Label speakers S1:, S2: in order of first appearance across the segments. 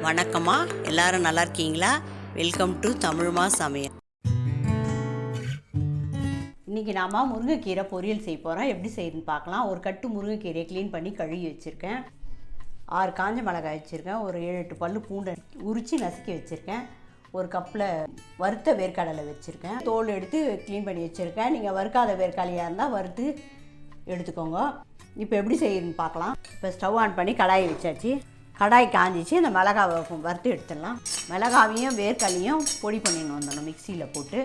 S1: வணக்கம்மா, எல்லாரும் நல்லா இருக்கீங்களா? வெல்கம் டு தமிழ்மா சமையல். இன்றைக்கி நாம் முருங்கைக்கீரை பொரியல் செய்ய போகிறோம். எப்படி செய்யுதுன்னு பார்க்கலாம். ஒரு கட்டு முருங்கைக்கீரையை க்ளீன் பண்ணி கழுவி வச்சுருக்கேன். 6 காஞ்ச மிளகாய் வச்சுருக்கேன். ஒரு 7-8 பல்லு பூண்டை உரித்து நசுக்கி வச்சுருக்கேன். ஒரு கப்பில் வறுத்த வேர்க்கடலை வச்சுருக்கேன். தோல் எடுத்து க்ளீன் பண்ணி வச்சுருக்கேன். நீங்கள் வறுக்காத வேர்க்கடலையாக இருந்தால் வறுத்து எடுத்துக்கோங்க. இப்போ எப்படி செய்யுதுன்னு பார்க்கலாம். இப்போ ஸ்டவ் ஆன் பண்ணி கடாயை வச்சாச்சு. கடாய் காஞ்சிச்சு. இந்த மிளகாவை வறுத்து எடுத்துடலாம். மிளகாவையும் வேர்க்கடலையும் பொடி பண்ணிடணும். வந்துடணும் மிக்சியில் போட்டு.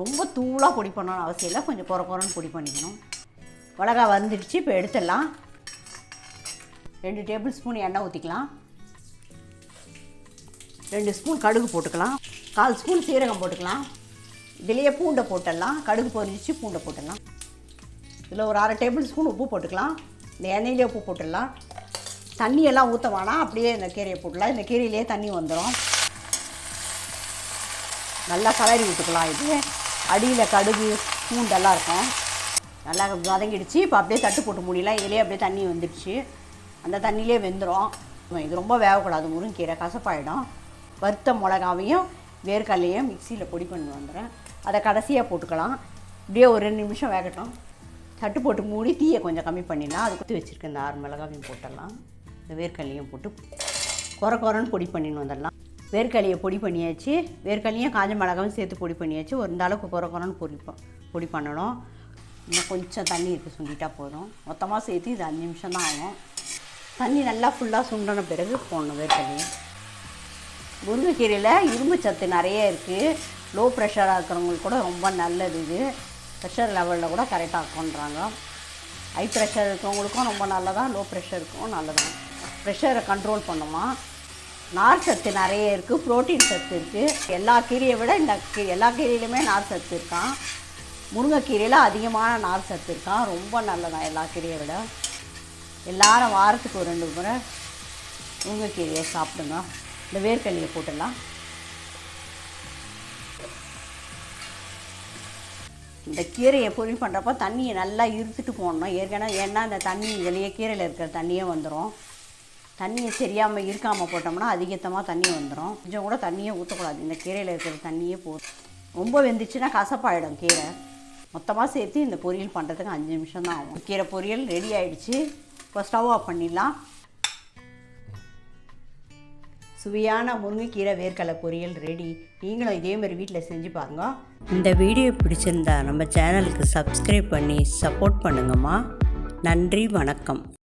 S1: ரொம்ப தூளாக பொடி பண்ணணும்னு அவசியம் இல்லை, கொஞ்சம் குறைன்னு பொடி பண்ணிக்கணும். மிளகா வந்துடுச்சு. இப்போ எடுத்துடலாம். 2 டேபிள் ஸ்பூன் எண்ணெய் ஊற்றிக்கலாம். 2 ஸ்பூன் கடுகு போட்டுக்கலாம். 1/4 ஸ்பூன் சீரகம் போட்டுக்கலாம். இதுலேயே பூண்டை போட்டுடலாம். கடுகு பொரிஞ்சிச்சு, பூண்டை போட்டுடலாம். இதில் ஒரு 1/2 டேபிள் ஸ்பூன் உப்பு போட்டுக்கலாம். இந்த எண்ணெயிலே உப்பு போட்டுடலாம். தண்ணியெல்லாம் ஊற்ற வேணாம், அப்படியே இந்த கீரையை போட்டுடலாம். இந்த கீரையிலே தண்ணி வந்துடும். நல்லா கலரி விட்டுக்கலாம். இது அடியில் கடுகு பூண்டெல்லாம் இருக்கும். நல்லா வதங்கிடுச்சு. இப்போ அப்படியே தட்டு போட்டு மூடிலாம். இதிலே அப்படியே தண்ணி வந்துடுச்சு. அந்த தண்ணியிலே வெந்துடும். இது ரொம்ப வேகக்கூடாது, முருங்கீரை கசப்பாயிடும். வறுத்த மிளகாவையும் வேர்க்கடலையும் மிக்சியில் பொடி பண்ணி வந்துடுறேன். அதை கடைசியாக போட்டுக்கலாம். இப்படியே ஒரு 2 நிமிஷம் வேகட்டும். தட்டு போட்டு மூடி தீயை கொஞ்சம் கம்மி பண்ணிடலாம். அது குத்தி வச்சுருக்கேன். இந்த 6 மிளகாவையும் போட்டுடலாம். இந்த வேர்க்கடலையும் போட்டு குறைன்னு பொடி பண்ணின்னு வந்துடலாம். வேர்க்கடலையை பொடி பண்ணியாச்சு. வேர்க்கடலையும் காஞ்ச மிளகாவும் சேர்த்து பொடி பண்ணியாச்சு. ஒரு இந்த அளவுக்கு குறைன்னு பொடி பண்ணணும். இன்னும் கொஞ்சம் தண்ணி இருக்குது, சுண்டிட்டா போதும். மொத்தமாக சேர்த்து இது 5 நிமிஷம் தான் ஆகும். தண்ணி நல்லா ஃபுல்லாக சுண்டின பிறகு போடணும் வேர்க்கடலையும். முருங்கைக்கீரையில் இரும்பு சத்து நிறைய இருக்குது. லோ ப்ரெஷராக இருக்கிறவங்களுக்கு கூட ரொம்ப நல்லது. இது ப்ரெஷர் லெவலில் கூட கரெக்டாக இருக்குன்றாங்க. ஹை ப்ரெஷர் இருக்கவங்களுக்கும் ரொம்ப நல்லதான், லோ ப்ரெஷருக்கும் நல்லதான். ப்ரெஷரை கண்ட்ரோல் பண்ணுமா. நார் சத்து நிறைய இருக்குது, ப்ரோட்டீன் சத்து இருக்குது. எல்லா கீரையை விட எல்லா கீரையிலுமே நார் சத்து இருக்கான். முருங்கைக்கீரையில் அதிகமான நார் சத்து இருக்கான். ரொம்ப நல்லதான் எல்லா கீரையை விட. எல்லாரும் வாரத்துக்கு ஒரு 2 முறை முருங்கைக்கீரையை சாப்பிடுங்க. இந்த வேர்க்கடலையை போட்டுடலாம். இந்த கீரையை பொரியல் பண்ணுறப்போ தண்ணியை நல்லா இருத்துட்டு போடணும். ஏன்னா இந்த தண்ணி வெளியே கீரையில் இருக்கிற தண்ணியே வந்துடும். தண்ணியை சரியாமல் இருக்காமல் போட்டோம்னா அதிகமாக தண்ணி வந்துடும். கொஞ்சம் கூட தண்ணியே ஊற்றக்கூடாது. இந்த கீரையில் இருக்கிற தண்ணியே போதும். ரொம்ப வெந்துச்சுன்னா கசப்பாயிடும் கீரை. மொத்தமாக சேர்த்து இந்த பொரியல் பண்ணுறதுக்கு 5 நிமிஷம் தான் ஆகும். கீரை பொரியல் ரெடி ஆகிடுச்சு. இப்போ ஸ்டவ் ஆஃப் பண்ணிடலாம். சுவையான முருங்கைக்கீரை வேர்க்கடலை பொரியல் ரெடி. நீங்களும் இதேமாதிரி வீட்டில் செஞ்சு பாருங்கள். இந்த வீடியோ பிடிச்சிருந்தா நம்ம சேனலுக்கு சப்ஸ்கிரைப் பண்ணி சப்போர்ட் பண்ணுங்கம்மா. நன்றி, வணக்கம்.